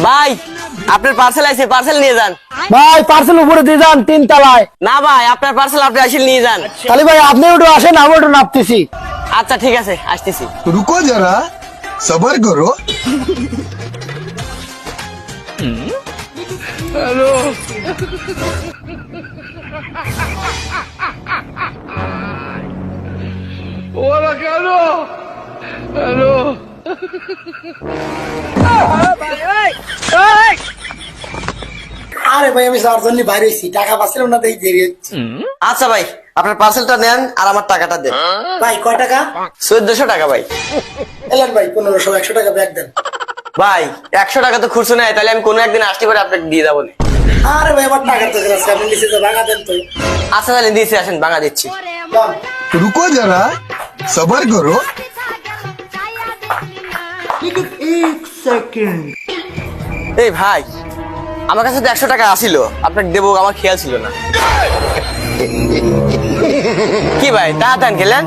ভাই আপনার পার্সেল আছে, পার্সেল নিয়ে যান। ভাই পার্সেল উপরে দিয়ে যান 3 তলায়। না ভাই আপনার পার্সেল আপনি আসলে নিয়ে যান। তাহলে ভাই আপনি একটু আসেন, আমি একটু নাপতেছি। আচ্ছা ঠিক আছে, আসতেছি। रुको जरा सबर करो। আরে ভাই আমি যার জন্য বাইরে হয়েছি, টাকা পাচ্ছিলাম না, তাই দেরি হচ্ছে। আচ্ছা ভাই আপনার পার্সেলটা নেন আর আমার টাকাটা দেন। ভাই কয় টাকা? 1400 টাকা ভাই। এলেন ভাই 1500, 100 টাকা ব্যাগ দেন। ভাই 100 টাকা তো খুচরো নেই, তাহলে আমি কোনো একদিন আসতে পারে আপনাকে দিয়ে যাবো। আরে ভাই আমার টাকার তো আছে, আপনি নিচে তো ভাঙা দেন তো। আচ্ছা তাহলে দিয়েছি, আসেন ভাঙা দিচ্ছি। দাম। रुको जरा सबर करो। এই ভাই আমার কাছে তো 100 টাকা আসিল, আপনাকে দেবো আমার খেয়াল ছিল না। কি ভাই টাকা দেন গেলেন?